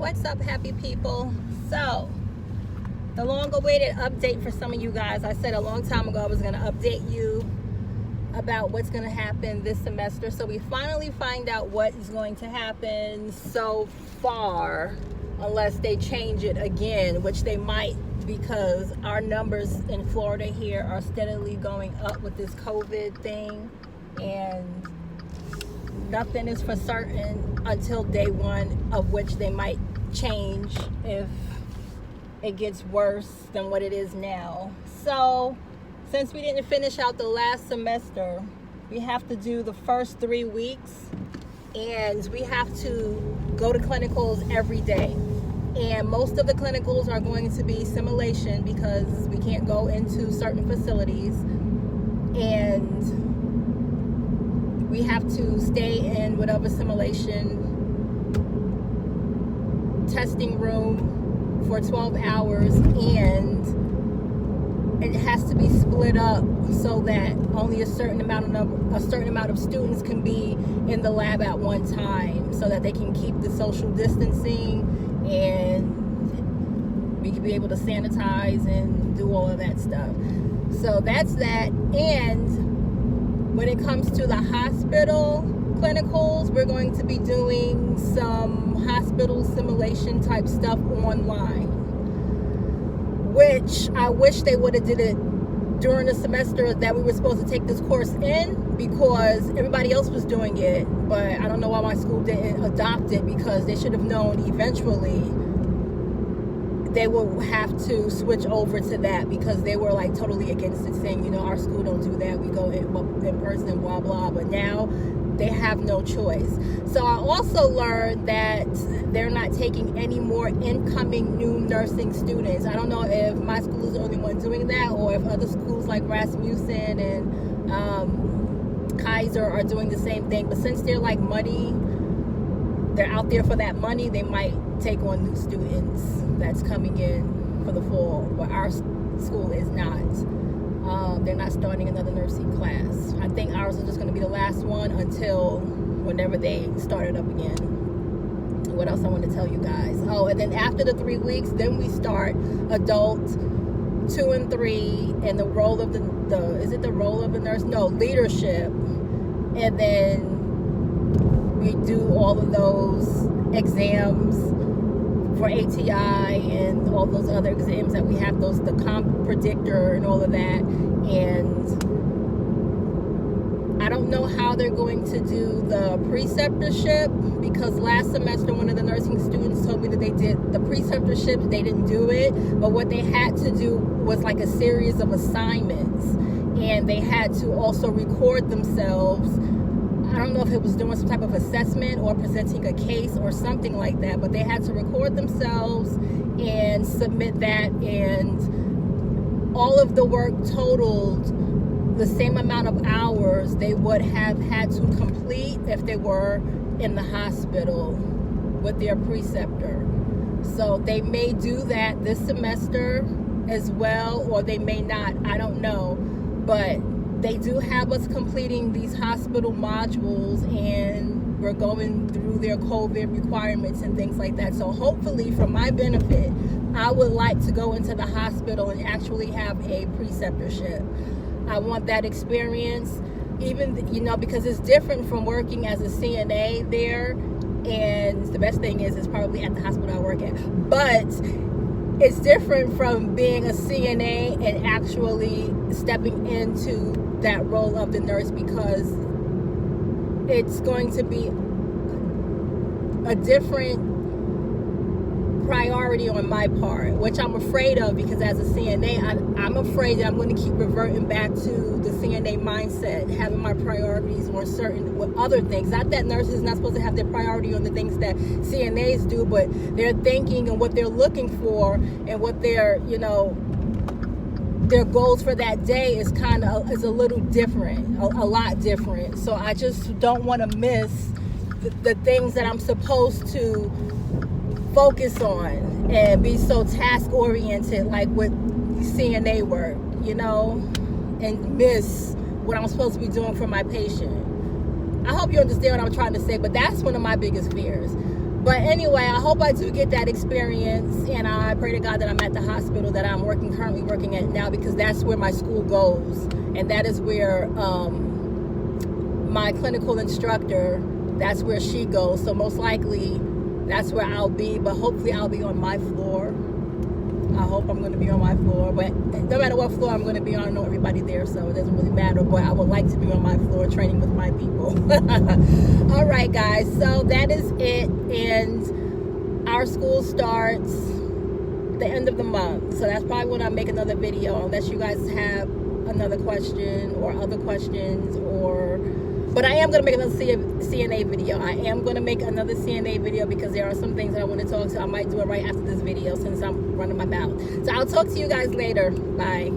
What's up, happy people? So, the long-awaited update for some of you guys. I said a long time ago I was going to update you about what's going to happen this semester. So we finally find out what is going to happen so far, unless they change it again, which they might, because our numbers in Florida here are steadily going up with this COVID thing, and nothing is for certain until day one, of which they might change if it gets worse than what it is now. So since we didn't finish out the last semester, we have to do the first 3 weeks, and we have to go to clinicals every day. And most of the clinicals are going to be simulation because we can't go into certain facilities, and we have to stay in whatever simulation testing room for 12 hours, and it has to be split up so that only a certain amount of students can be in the lab at one time, so that they can keep the social distancing and we can be able to sanitize and do all of that stuff. So that's that. And when it comes to the hospital clinicals, we're going to be doing some hospital simulation type stuff online, which I wish they would have did it during the semester that we were supposed to take this course in, because everybody else was doing it. But I don't know why my school didn't adopt it, because they should have known eventually they will have to switch over to that, because they were like totally against it, saying, you know, our school don't do that, we go in person, blah blah. But now they have no choice. So I also learned that they're not taking any more incoming new nursing students. I don't know if my school is the only one doing that, or if other schools like Rasmussen and Kaiser are doing the same thing. But since they're like money, they're out there for that money, they might take on new students that's coming in for the fall. But our school is not. They're not starting another nursing class. I think ours is just going to be the last one until whenever they start it up again. What else I want to tell you guys? Oh, and then after the 3 weeks, then we start adult 2 and 3, and the role of the is it the role of the nurse? No, leadership. And then we do all of those exams for ATI and all those other exams that we have, the comp predictor and all of that. And I don't know how they're going to do the preceptorship, because last semester one of the nursing students told me that they did the preceptorship, they didn't do it, but what they had to do was like a series of assignments, and they had to also record themselves. I don't know if it was doing some type of assessment or presenting a case or something like that, but they had to record themselves and submit that, and all of the work totaled the same amount of hours they would have had to complete if they were in the hospital with their preceptor. So they may do that this semester as well, or they may not, I don't know, but they do have us completing these hospital modules, and we're going through their COVID requirements and things like that. So hopefully, for my benefit, I would like to go into the hospital and actually have a preceptorship. I want that experience, even, you know, because it's different from working as a CNA there. And the best thing is, it's probably at the hospital I work at. But it's different from being a CNA and actually stepping into that role of the nurse, because it's going to be a different priority on my part, which I'm afraid of, because as a CNA, I'm afraid that I'm going to keep reverting back to the CNA mindset, having my priorities on certain with other things. Not that nurses are not supposed to have their priority on the things that CNAs do, but their thinking and what they're looking for and what their, you know, their goals for that day is a little different, a lot different. So I just don't want to miss the things that I'm supposed to focus on and be so task oriented, like with CNA work, you know, and miss what I'm supposed to be doing for my patient. I hope you understand what I'm trying to say, but that's one of my biggest fears. But anyway, I hope I do get that experience, and I pray to God that I'm at the hospital that I'm currently working at now, because that's where my school goes, and that is where my clinical instructor, that's where she goes. So most likely that's where I'll be, but hopefully I'll be on my floor. I hope I'm going to be on my floor, but no matter what floor I'm going to be on, I know everybody there, so it doesn't really matter. But I would like to be on my floor training with my people. All right, guys, so that is it, and our school starts the end of the month, so that's probably when I make another video, unless you guys have another question or other questions, but I am going to make another CNA video. I am going to make another CNA video because there are some things that I want to talk to. I might do it right after this video since I'm running my mouth. So I'll talk to you guys later. Bye.